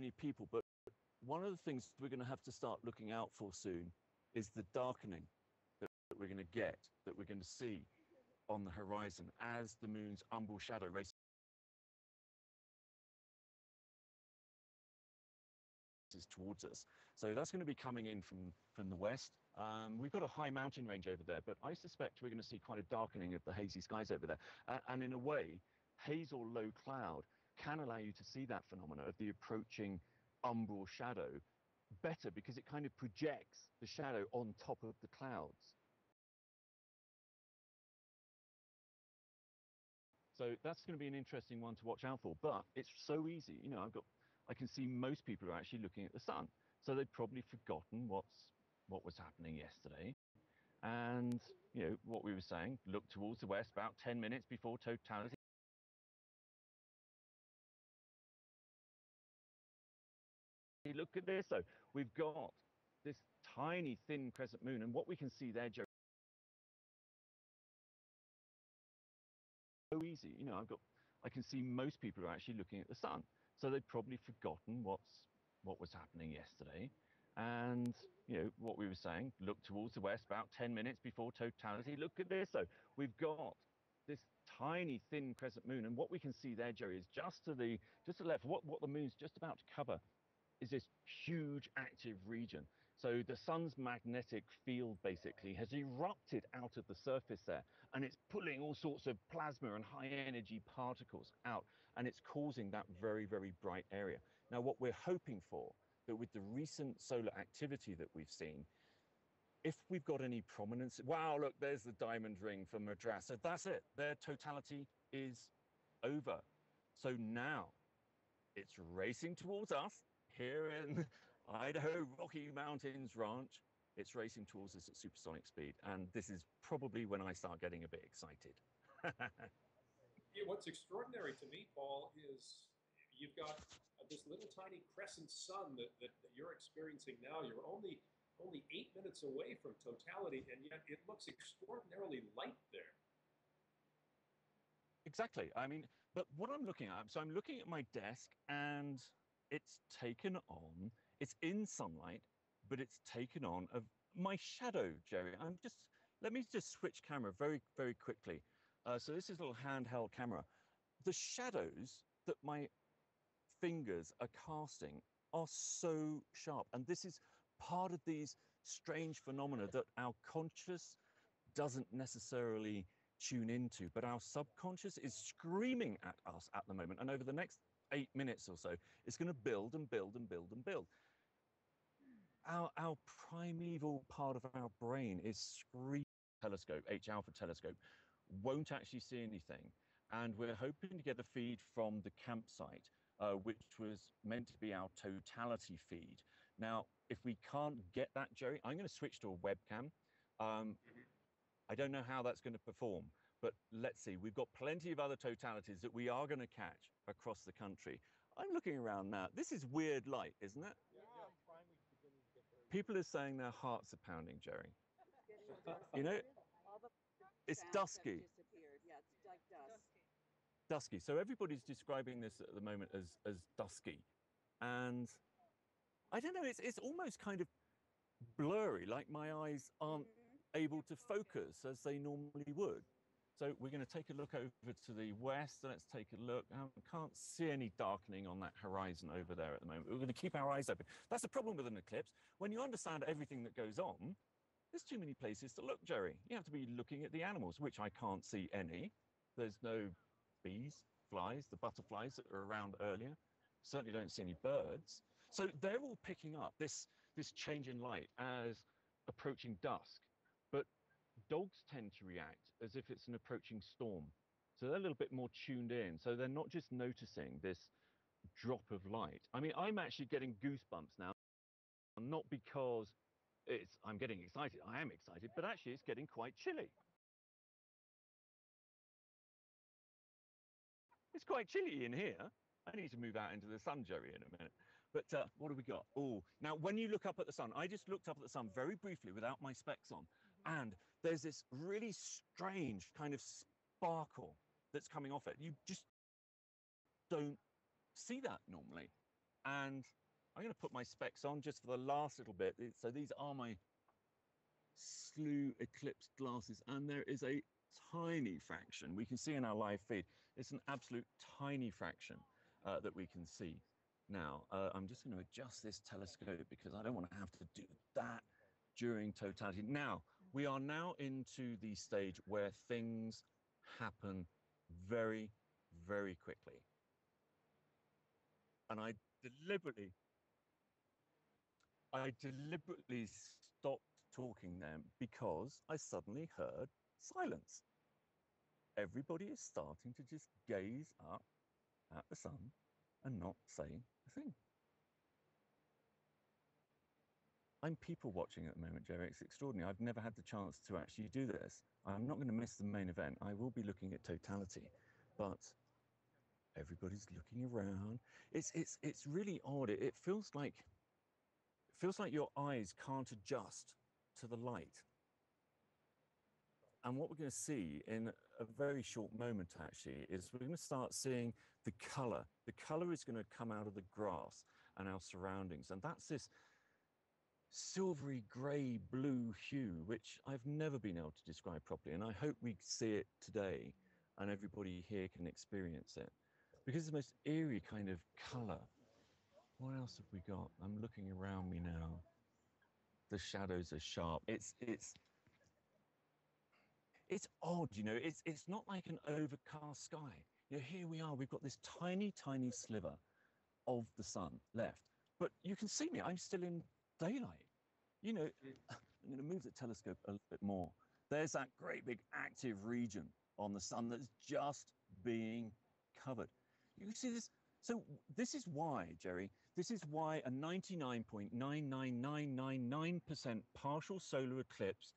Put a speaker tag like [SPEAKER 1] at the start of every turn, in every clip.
[SPEAKER 1] many people, but one of the things we're going to have to start looking out for soon is the darkening that we're going to get, that we're going to see on the horizon as the moon's umbral shadow races towards us. So that's going to be coming in from the west. We've got a high mountain range over there, but I suspect we're going to see quite a darkening of the hazy skies over there. And in a way, haze or low cloud can allow you to see that phenomena of the approaching umbral shadow better, because it kind of projects the shadow on top of the clouds. So that's going to be an interesting one to watch out for, but it's so easy. You know, I can see most people are actually looking at the sun, so they've probably forgotten what was happening yesterday. And you know what we were saying, look towards the west about 10 minutes before totality. Look at this though, we've got this tiny thin crescent moon, and what we can see there, Joe, so easy. You know, I can see most people are actually looking at the sun, so they've probably forgotten what was happening yesterday. And you know what we were saying, look towards the west about 10 minutes before totality. Look at this though, we've got this tiny thin crescent moon, and what we can see there, Jerry, is just to the left, what the moon's just about to cover is this huge active region. So the sun's magnetic field basically has erupted out of the surface there, and it's pulling all sorts of plasma and high energy particles out, and it's causing that very, very bright area. Now, what we're hoping for, that with the recent solar activity that we've seen, if we've got any prominence, wow, look, there's the diamond ring from Madras. So that's it, their totality is over. So now it's racing towards us. Here in Idaho Rocky Mountains Ranch, it's racing towards us at supersonic speed, and this is probably when I start getting a bit excited.
[SPEAKER 2] Yeah, what's extraordinary to me, Paul, is you've got this little tiny crescent sun that you're experiencing now. You're only 8 minutes away from totality, and yet it looks extraordinarily light there.
[SPEAKER 1] Exactly. I mean, but what I'm looking at, so I'm looking at my desk, and it's taken on, it's in sunlight, but it's taken on of my shadow, Jerry. Let me just switch camera very, very quickly. So this is a little handheld camera. The shadows that my fingers are casting are so sharp. And this is part of these strange phenomena that our conscious doesn't necessarily tune into, but our subconscious is screaming at us at the moment. And over the next 8 minutes or so, it's going to build and build and build and build. Our primeval part of our brain is screaming. Telescope, H-alpha telescope, won't actually see anything. And we're hoping to get a feed from the campsite, which was meant to be our totality feed. Now, if we can't get that, Jerry, I'm going to switch to a webcam. I don't know how that's going to perform, but let's see. We've got plenty of other totalities that we are going to catch across the country. I'm looking around now. This is weird light, isn't it?
[SPEAKER 3] Yeah.
[SPEAKER 1] People are saying their hearts are pounding, Jerry. You know, it's dusky.
[SPEAKER 3] Yeah, it's like dusk.
[SPEAKER 1] Dusky. So everybody's describing this at the moment as dusky. And I don't know, it's almost kind of blurry, like my eyes aren't able to focus as they normally would. So we're going to take a look over to the west. Let's take a look. I can't see any darkening on that horizon over there at the moment. We're going to keep our eyes open. That's the problem with an eclipse. When you understand everything that goes on, there's too many places to look, Jerry. You have to be looking at the animals, which I can't see any. There's no bees, flies, the butterflies that were around earlier. Certainly don't see any birds. So they're all picking up this change in light as approaching dusk. But dogs tend to react as if it's an approaching storm. So they're a little bit more tuned in. So they're not just noticing this drop of light. I mean, I'm actually getting goosebumps now, not because I'm getting excited. I am excited, but actually it's getting quite chilly. It's quite chilly in here. I need to move out into the sun, Jerry, in a minute. But what have we got? Oh, now when you look up at the sun, I just looked up at the sun very briefly without my specs on, and there's this really strange kind of sparkle that's coming off it. You just don't see that normally. And I'm going to put my specs on just for the last little bit. So these are my slew eclipse glasses, and there is a tiny fraction we can see in our live feed. It's an absolute tiny fraction that we can see now. I'm just going to adjust this telescope because I don't want to have to do that during totality. Now, we are now into the stage where things happen very, very quickly. And I deliberately stopped talking then because I suddenly heard silence. Everybody is starting to just gaze up at the sun and not say a thing. I'm people watching at the moment, Jerry. It's extraordinary. I've never had the chance to actually do this. I'm not going to miss the main event. I will be looking at totality, but everybody's looking around. It's really odd. It feels like your eyes can't adjust to the light. And what we're going to see in a very short moment, actually, is we're going to start seeing the color. The color is going to come out of the grass and our surroundings. And that's this silvery gray blue hue, which I've never been able to describe properly. And I hope we see it today and everybody here can experience it, because it's the most eerie kind of color. What else have we got? I'm looking around me now. The shadows are sharp. It's odd, you know. It's not like an overcast sky. You know, here we are. We've got this tiny, tiny sliver of the sun left, but you can see me. I'm still in daylight. You know, I'm going to move the telescope a little bit more. There's that great big active region on the sun that's just being covered. You can see this. So this is why, Jerry, this is why a 99.99999% partial solar eclipse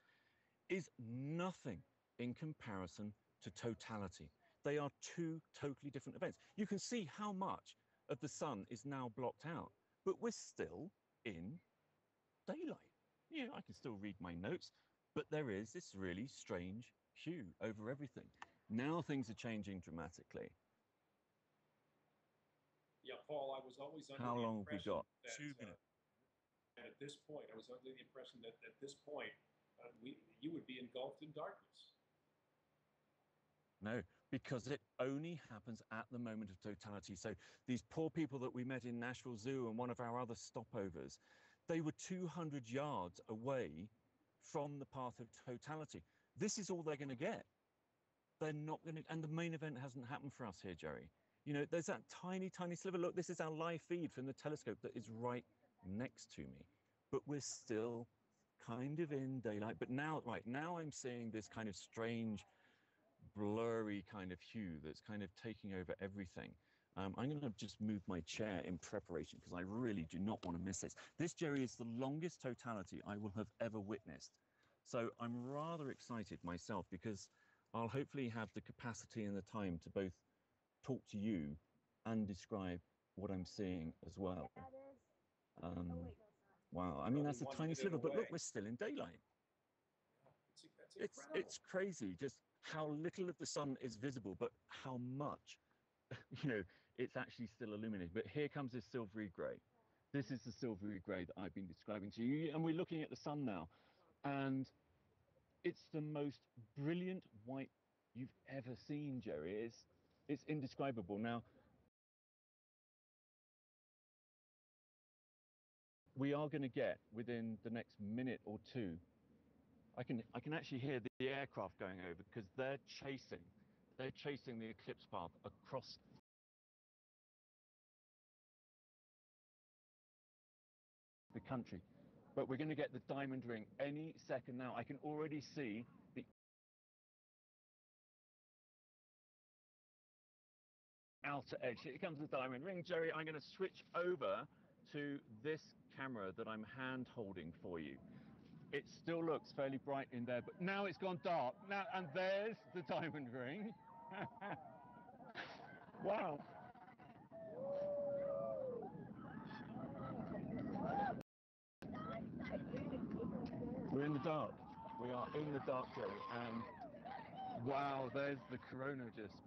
[SPEAKER 1] is nothing in comparison to totality. They are two totally different events. You can see how much of the sun is now blocked out, but we're still in daylight. Yeah, I can still read my notes, but there is this really strange hue over everything. Now things are changing dramatically.
[SPEAKER 2] Yeah, Paul, I was always under
[SPEAKER 1] How
[SPEAKER 2] the
[SPEAKER 1] long have we
[SPEAKER 2] impression
[SPEAKER 1] got?
[SPEAKER 2] that
[SPEAKER 1] 2 minutes.
[SPEAKER 2] at this point, I was under the impression that at this point, you would be engulfed in darkness.
[SPEAKER 1] No, because it only happens at the moment of totality. So these poor people that we met in Nashville Zoo and one of our other stopovers, they were 200 yards away from the path of totality. This is all they're going to get. They're not going to, and the main event hasn't happened for us here, Jerry. You know, there's that tiny, tiny sliver. Look, this is our live feed from the telescope that is right next to me. But we're still kind of in daylight. But now, right now I'm seeing this kind of strange, blurry kind of hue that's kind of taking over everything. I'm going to just move my chair in preparation because I really do not want to miss this. This, Jerry, is the longest totality I will have ever witnessed. So I'm rather excited myself because I'll hopefully have the capacity and the time to both talk to you and describe what I'm seeing as well. Wow, I mean, that's a tiny sliver, but look, we're still in daylight. It's crazy just how little of the sun is visible, but how much, you know, it's actually still illuminated. But here comes this silvery gray. This is the silvery gray that I've been describing to you. And we're looking at the sun now, and it's the most brilliant white you've ever seen, Jerry. It's indescribable. Now, we are going to get, within the next minute or two, I can actually hear the aircraft going over because they're chasing the eclipse path across the country. But we're going to get the diamond ring any second now. I can already see the outer edge. Here comes the diamond ring. Jerry, I'm going to switch over to this camera that I'm hand holding for you. It still looks fairly bright in there, but now it's gone dark. Now, and there's the diamond ring. Wow. We're in the dark. We are in the dark, Jerry, and wow, there's the corona just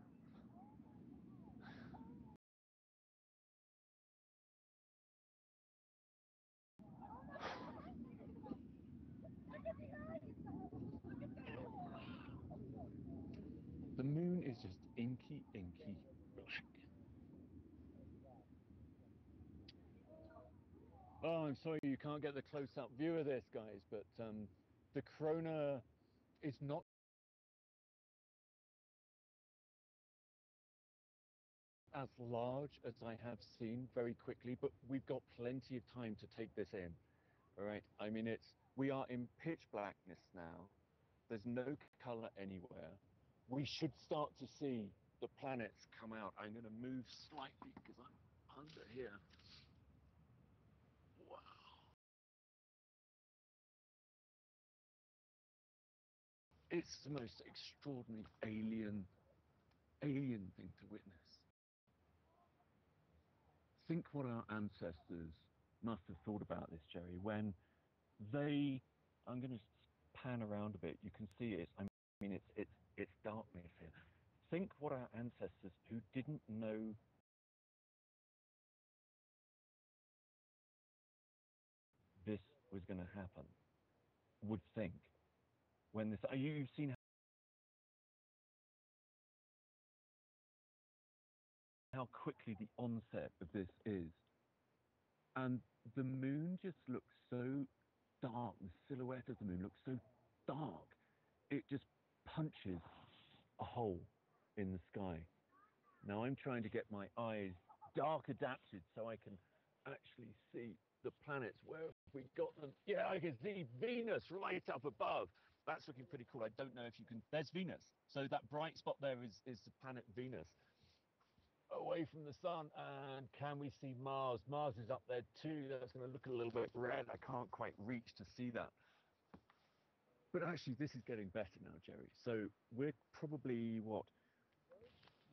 [SPEAKER 1] moon is just inky black. Oh, I'm sorry you can't get the close-up view of this, guys, but the corona is not as large as I have seen very quickly, but we've got plenty of time to take this in. All right, I mean, we are in pitch blackness now. There's no color anywhere. We should start to see the planets come out. I'm going to move slightly because I'm under here. Wow. It's the most extraordinary alien thing to witness. Think what our ancestors must have thought about this, Jerry, when they, I'm going to pan around a bit, you can see it, I mean, it's darkness here. Think what our ancestors who didn't know this was going to happen would think when this, you've seen how quickly the onset of this is. And the moon just looks so dark, the silhouette of the moon looks so dark, it just punches a hole in the sky. Now I'm trying to get my eyes dark adapted so I can actually see the planets. Where have we got them? Yeah, I can see Venus right up above. That's looking pretty cool. I don't know if you can, there's Venus. So that bright spot there is the planet Venus away from the sun. And can we see Mars? Mars is up there too. That's going to look a little bit red. I can't quite reach to see that. But actually this is getting better now, Jerry. So we're probably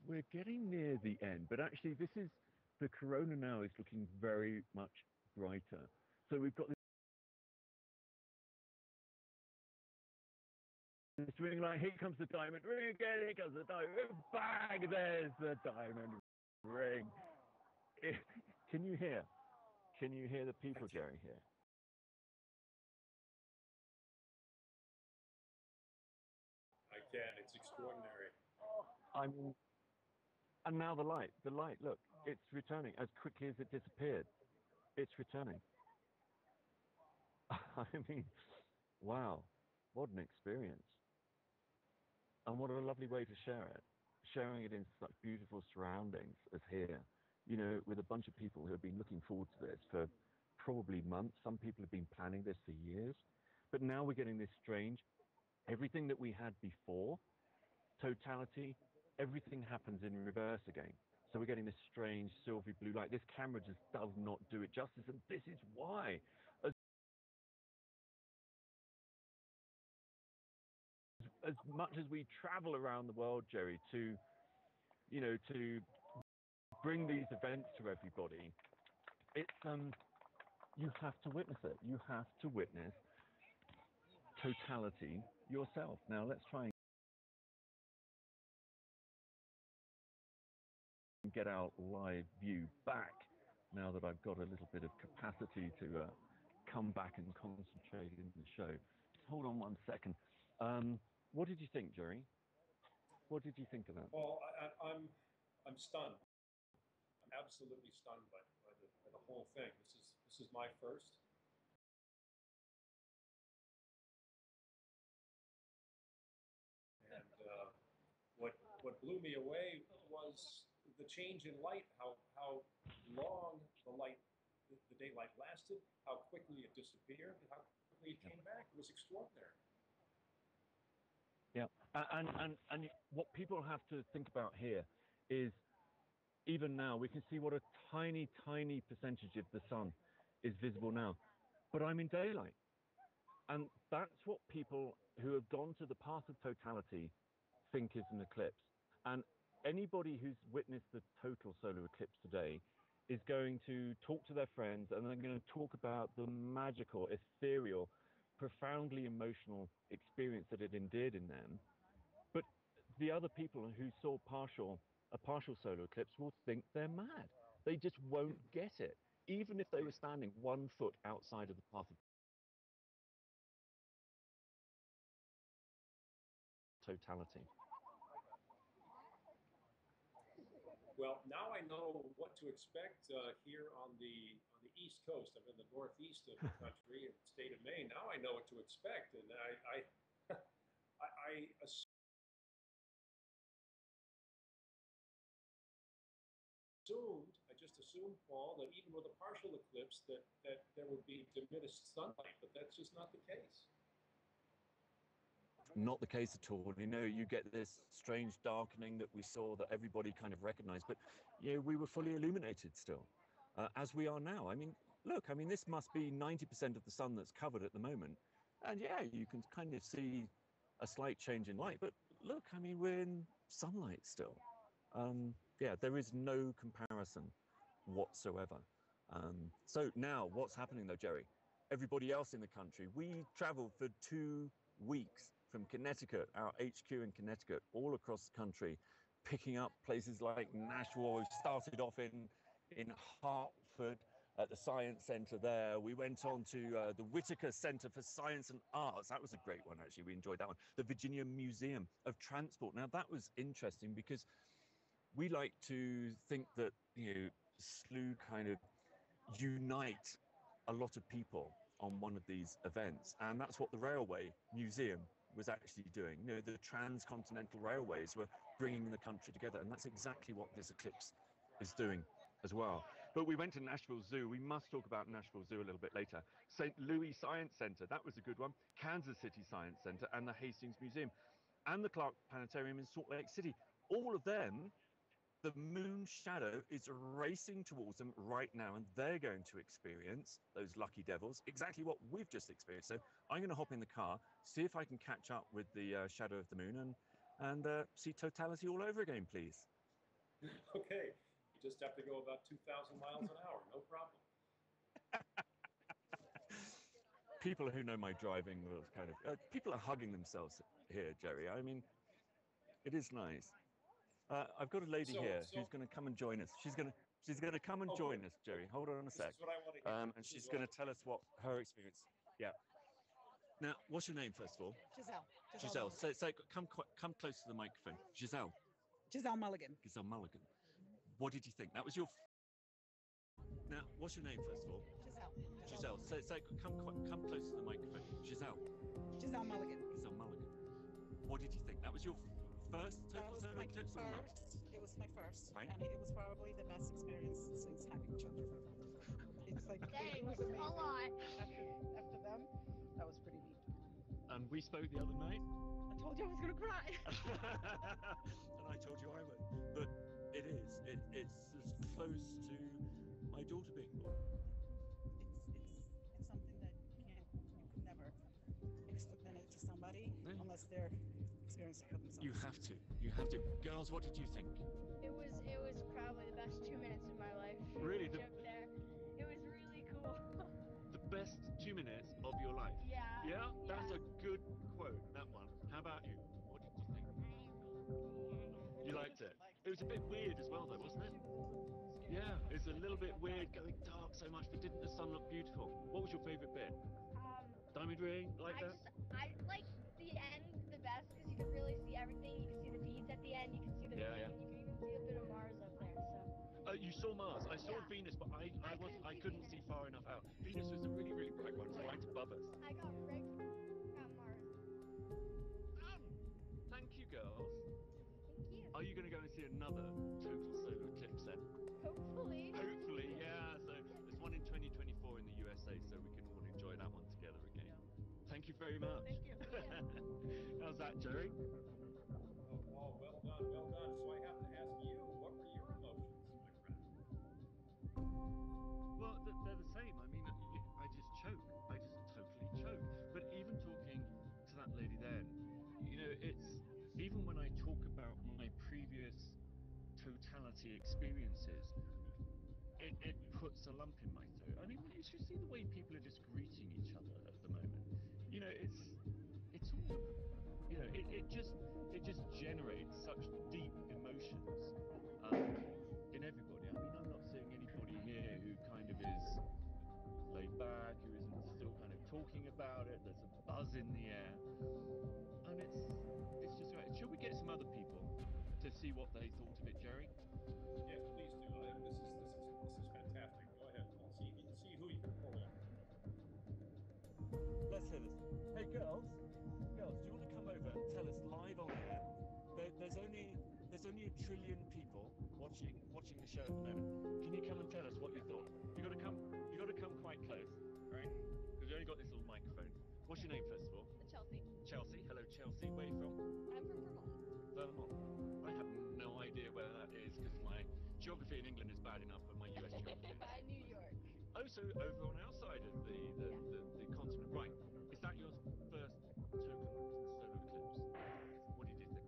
[SPEAKER 1] we're getting near the end, but actually the corona now is looking very much brighter. So we've got this ring light, here comes the diamond ring again, here comes the diamond ring, bang, there's the diamond ring. Can you hear the people, Jerry, here?
[SPEAKER 2] I can, it's extraordinary.
[SPEAKER 1] And now the light, look, it's returning as quickly as it disappeared. It's returning. I mean, wow, what an experience. And what a lovely way to share it. Sharing it in such beautiful surroundings as here, you know, with a bunch of people who have been looking forward to this for probably months. Some people have been planning this for years. But now we're getting this strange, everything that we had before, totality, everything happens in reverse again. So we're getting this strange silvery blue light. This camera just does not do it justice, and this is why. As much as we travel around the world, Jerry, to bring these events to everybody, it's you have to witness it. You have to witness totality yourself. Now let's try and get our live view back now that I've got a little bit of capacity to come back and concentrate in the show. Just hold on one second. What did you think, Jerry? What did you think of that?
[SPEAKER 2] Well, I'm stunned. I'm absolutely stunned by the whole thing. This is my first. And what blew me away was the change in light, how long the daylight lasted, how quickly it disappeared, and how quickly it came back. It was extraordinary.
[SPEAKER 1] Yeah, and what people have to think about here is, even now, we can see what a tiny percentage of the sun is visible now. But I'm in daylight. And that's what people who have gone to the path of totality think is an eclipse. And anybody who's witnessed the total solar eclipse today is going to talk to their friends, and they're going to talk about the magical, ethereal, profoundly emotional experience that it endeared in them. But the other people who saw a partial solar eclipse will think they're mad. They just won't get it, even if they were standing 1 foot outside of the path of totality.
[SPEAKER 2] Well, now I know what to expect here on the East Coast. I'm in the northeast of the country, in the state of Maine. Now I know what to expect, and I just assumed, Paul, that even with a partial eclipse, that there would be diminished sunlight, but that's just not the case.
[SPEAKER 1] Not the case at all. You know, you get this strange darkening that we saw that everybody kind of recognized, but we were fully illuminated still, as we are now. I mean, look, this must be 90% of the sun that's covered at the moment. And yeah, you can kind of see a slight change in light, but look, we're in sunlight still. Yeah, there is no comparison whatsoever. So now what's happening though, Jerry? Everybody else in the country, we traveled for 2 weeks from Connecticut, our HQ in Connecticut, all across the country, picking up places like Nashua. We started off in Hartford at the Science Center there. We went on to the Whitaker Center for Science and Arts. That was a great one, actually. We enjoyed that one. The Virginia Museum of Transport. Now, that was interesting because we like to think that, SLU kind of unite a lot of people on one of these events. And that's what the Railway Museum was actually doing. The transcontinental railways were bringing the country together. And that's exactly what this eclipse is doing as well. But we went to Nashville Zoo. We must talk about Nashville Zoo a little bit later. St. Louis Science Center, that was a good one. Kansas City Science Center and the Hastings Museum and the Clark Planetarium in Salt Lake City. All of them, the moon shadow is racing towards them right now, and they're going to experience, those lucky devils, exactly what we've just experienced. So I'm going to hop in the car, see if I can catch up with the shadow of the moon and see totality all over again, please.
[SPEAKER 2] Okay, you just have to go about 2,000 miles an hour, no problem.
[SPEAKER 1] People who know my driving will kind of, people are hugging themselves here, Jerry. It is nice. I've got a lady here who's going to come and join us. She's going to come and join us, Jerry. Hold on a sec.
[SPEAKER 2] This is what I want to hear.
[SPEAKER 1] And she's going to tell us what her experience. Yeah. Now, what's your name, first of all?
[SPEAKER 3] Giselle.
[SPEAKER 1] Giselle. So come close to the microphone. Giselle.
[SPEAKER 3] Giselle Mulligan.
[SPEAKER 1] Giselle Mulligan. What did you think? That was your. Now, what's your name, first of all?
[SPEAKER 3] Giselle.
[SPEAKER 1] Giselle. So come close to the microphone. Giselle.
[SPEAKER 3] Giselle Mulligan.
[SPEAKER 1] Giselle Mulligan. What did you think? That was your first total solar eclipse?
[SPEAKER 3] It was my first,
[SPEAKER 1] right?
[SPEAKER 3] And it was probably the best experience since having children. It's like it was amazing.
[SPEAKER 4] A lot.
[SPEAKER 3] After them, that was pretty neat.
[SPEAKER 1] And we spoke the other night.
[SPEAKER 3] I told you I was going to cry.
[SPEAKER 1] And I told you I would. But it is. It's as close to my daughter being born.
[SPEAKER 3] It's something that you can never explain it to somebody unless they're experiencing it for themselves.
[SPEAKER 1] You have to. Girls, what did you think?
[SPEAKER 4] It was probably the best 2 minutes of my life.
[SPEAKER 1] Really?
[SPEAKER 4] There. It was really cool.
[SPEAKER 1] The best 2 minutes of your life?
[SPEAKER 4] Yeah.
[SPEAKER 1] Yeah? That's a good quote, that one. How about you? What did you think? You liked it? It was a bit weird as well, though, wasn't it? Yeah, it's a little bit weird going dark so much, but didn't the sun look beautiful? What was your favourite bit? Diamond ring, like that?
[SPEAKER 4] I like the end the best because you can really see everything. You can see the beads at the end, you can see the moon, and you can even see a bit of Mars up there. So.
[SPEAKER 1] You saw Mars. I saw Venus, but I couldn't see far enough out. Venus was a really, really bright one. It's right above us.
[SPEAKER 4] I got rigged at Mars.
[SPEAKER 1] Thank you, girls.
[SPEAKER 4] Thank you.
[SPEAKER 1] Are you going to go and see another total solar eclipse then?
[SPEAKER 4] Hopefully.
[SPEAKER 1] Hopefully, yeah. So there's one in 2024 in the USA, so we can all enjoy that one together again. Thank you very much.
[SPEAKER 3] Thank you.
[SPEAKER 1] How's that, Jerry?
[SPEAKER 2] Oh, well done, well done. So I have to ask you, what were your emotions, my friend?
[SPEAKER 1] Well, they're the same. I just choke. I just totally choke. But even talking to that lady then, it's even when I talk about my previous totality experiences, it puts a lump in my throat. You should see the way people are just greeting each other at the moment. It's all, it just generates such deep emotions in everybody. I'm not seeing anybody here who kind of is laid back, who isn't still kind of talking about it. There's a buzz in the air, and it's just right. Should we get some other people to see what they thought of it, Jerry?
[SPEAKER 2] Yeah,
[SPEAKER 1] there's only 1 trillion people watching the show at the moment. Can you come and tell us what you thought? You got to come quite close, right? Because we only got this little microphone. What's your name, first of all?
[SPEAKER 5] Chelsea.
[SPEAKER 1] Chelsea. Hello, Chelsea. Where are you from?
[SPEAKER 5] I'm from Vermont.
[SPEAKER 1] Vermont. I have no idea where that is because my geography in England is bad enough, but my US geography.
[SPEAKER 5] New York.
[SPEAKER 1] Oh, so over on our side of the continent, right? Is that your first total solar eclipse? What did you think?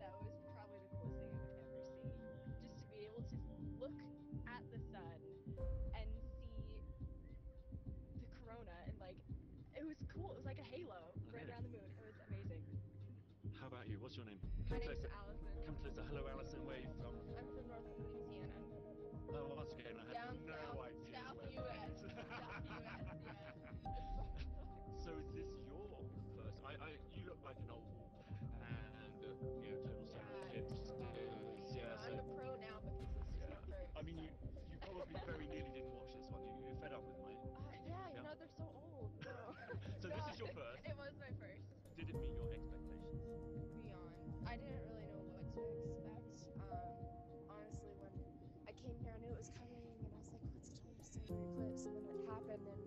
[SPEAKER 5] That was probably the coolest thing I've ever seen. Just to be able to look at the sun and see the corona and like, it was cool. It was like a halo right around the moon. It was amazing.
[SPEAKER 1] How about you? What's your name?
[SPEAKER 5] My name's Allison.
[SPEAKER 1] Come closer. Hello, Allison. Where are you from?
[SPEAKER 5] I'm from North Louisiana.
[SPEAKER 1] Oh, once again, I have no idea.
[SPEAKER 5] South
[SPEAKER 1] where
[SPEAKER 5] US.
[SPEAKER 1] that is.
[SPEAKER 5] South US, yeah.
[SPEAKER 1] So is this your first? You look like an old and total solar eclipse. Yeah,
[SPEAKER 5] I'm a pro now, but this is just my first.
[SPEAKER 1] I mean, you probably very nearly didn't watch this one. You're fed up with mine.
[SPEAKER 5] Yeah, they're so old. No.
[SPEAKER 1] So this is your first.
[SPEAKER 5] It was my first.
[SPEAKER 1] Did it meet your expectations?
[SPEAKER 6] Beyond. I didn't really know what to expect. Honestly, when I came here, I knew it was coming, and I was like, what's a total solar eclipse? And then it happened, and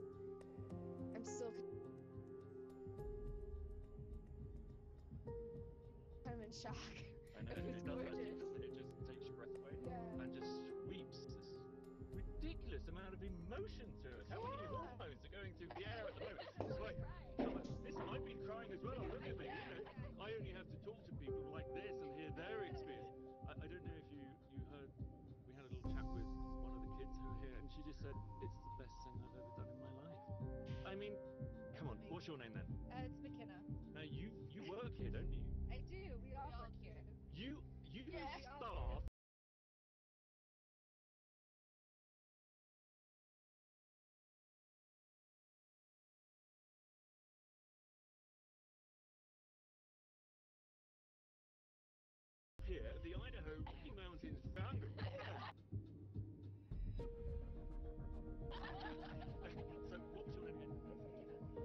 [SPEAKER 6] I'm still kind of in shock.
[SPEAKER 1] I know,
[SPEAKER 6] It was gorgeous.
[SPEAKER 1] It just takes your breath away
[SPEAKER 6] Yeah.
[SPEAKER 1] and just sweeps this ridiculous amount of emotion to us. How many hormones are going through the air at the moment? It's like, this might be crying as well. Look at me. I only have to talk to people like this and hear their experience. I don't know if you heard, we had a little chat with one of the kids who are here, and she just said, it's the best thing I've ever done in my life. I mean, come on, what's your name then?
[SPEAKER 5] It's McKenna.
[SPEAKER 1] Now, you work here, don't you?
[SPEAKER 5] I do. We all work here.
[SPEAKER 1] You
[SPEAKER 5] Yeah.
[SPEAKER 1] staff here at the Idaho Rocky Mountains Foundry. So what's your name again?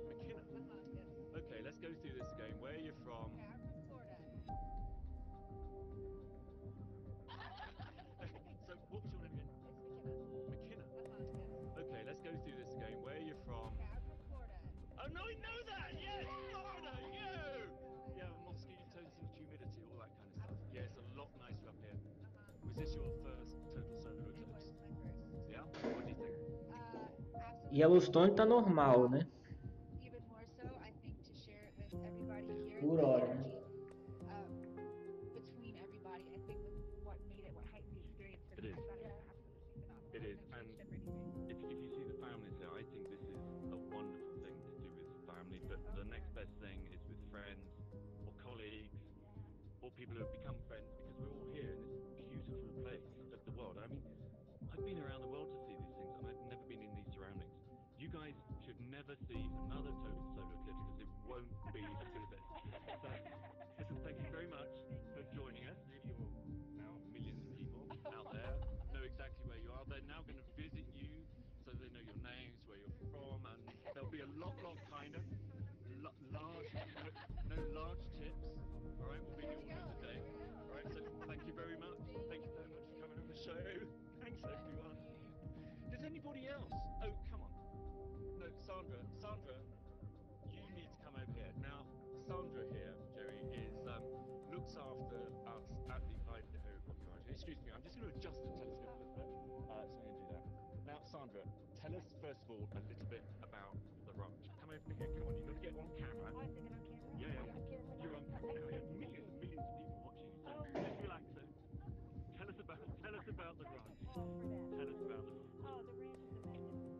[SPEAKER 1] McKenna.
[SPEAKER 5] Yes.
[SPEAKER 1] Okay, let's go through this again. Where are you from?
[SPEAKER 5] I'm from Florida.
[SPEAKER 1] So what was your name again?
[SPEAKER 5] It's McKenna.
[SPEAKER 1] McKenna.
[SPEAKER 5] Yes.
[SPEAKER 1] Okay, let's go through this again. Where are you from?
[SPEAKER 5] I'm from Florida.
[SPEAKER 1] Oh no, I know that! Yes, Florida, yeah, mosquitoes and humidity, all that kind of stuff. Yeah, it's a lot nicer up here. Was this your first total solar
[SPEAKER 5] It
[SPEAKER 1] eclipse?
[SPEAKER 5] was my first.
[SPEAKER 1] Yeah? What do you think?
[SPEAKER 5] Absolutely.
[SPEAKER 7] Yellowstone tá normal, né?
[SPEAKER 5] Even more so, I think to share it with everybody here.
[SPEAKER 7] Por
[SPEAKER 5] the
[SPEAKER 7] hora.
[SPEAKER 5] energy, between everybody, I think was what made it, what heightened the experience for
[SPEAKER 1] It
[SPEAKER 5] me.
[SPEAKER 1] is.
[SPEAKER 5] I thought it was absolutely phenomenal.
[SPEAKER 1] It is,
[SPEAKER 5] It
[SPEAKER 1] and
[SPEAKER 5] changed everything.
[SPEAKER 1] if you see the families here, I think this is a wonderful thing to do with family, but the next best thing is with friends or colleagues or people who have become friends, because we're all here in this beautiful place of the world. I mean, I've been around the world to see these things, and I've never been in these surroundings. You guys should never see another total solar eclipse because it won't be as good as this. So, listen, thank you very much for joining us. You're now millions of people out there know exactly where you are. They're now going to visit you, so they know your names, where you're from, and they'll be a lot kinder. Large tips. All right, will be the order of the day. All right, so thank you very much. Thank you very much for coming on the show. Thanks, everyone. Does anybody else? Oh, come on. No, Sandra, you need to come over here. Now, Sandra here, Jerry, looks after us at the Idaho Rocky Mountains. Excuse me, I'm just going to adjust the telescope a little bit. So I'm going to do that. Now, Sandra, tell us first of all a little bit about the ranch. Come over here, come on, you've got to get on camera.
[SPEAKER 8] Oh, is it on camera?
[SPEAKER 1] Yeah. You're on camera. We have millions and millions of people watching. So just relax then. Tell us about the ranch. Tell us about the ranch.
[SPEAKER 8] Oh, the ranch is a magnificent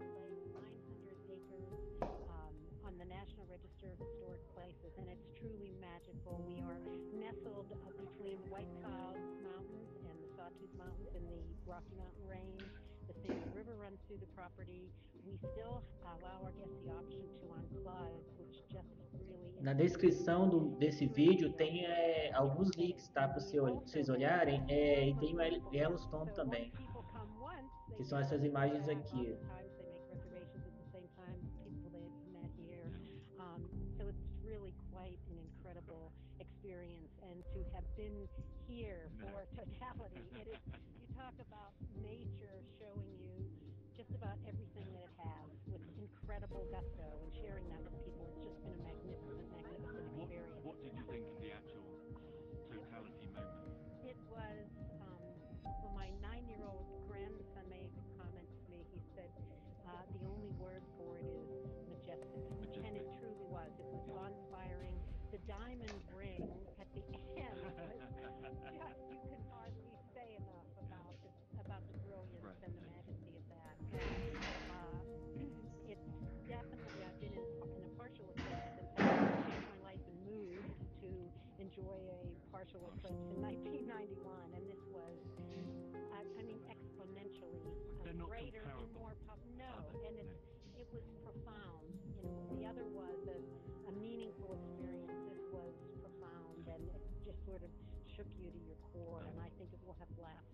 [SPEAKER 8] place, 900 acres on the National Register of Historic Places, and it's truly magical. We are nestled between the White Cloud Mountains and the Sawtooth Mountains in the Rocky Mountain Range. The Sandy River runs through the property. We still allow our guests the option to unclog, which just really...
[SPEAKER 7] Na descrição desse vídeo tem alguns links, tá? Para vocês olharem, e tem o Yellowstone também, que são essas imagens aqui.
[SPEAKER 8] So it's really cool. been here for totality. It is, you talk about nature showing you just about everything that it has with incredible gusto, and sharing that with people. It's just been a magnificent experience.
[SPEAKER 1] What did you think of the actual totality moment?
[SPEAKER 8] It was, well, my 9-year-old grandson made a comment to me. He said, the only word for it is majestic. And it truly was. It was awe-inspiring. The diamond ring at the end was just, you can hardly say enough about the brilliance and the majesty of that. It's definitely, I've been in a partial eclipse and have changed my life and moved to enjoy a partial eclipse in 1991, and this was, I mean, exponentially greater and more and it was profound. You know, the other was a meaningful experience. This was profound, and it just sort of shook you to your core, and I think it will have lasting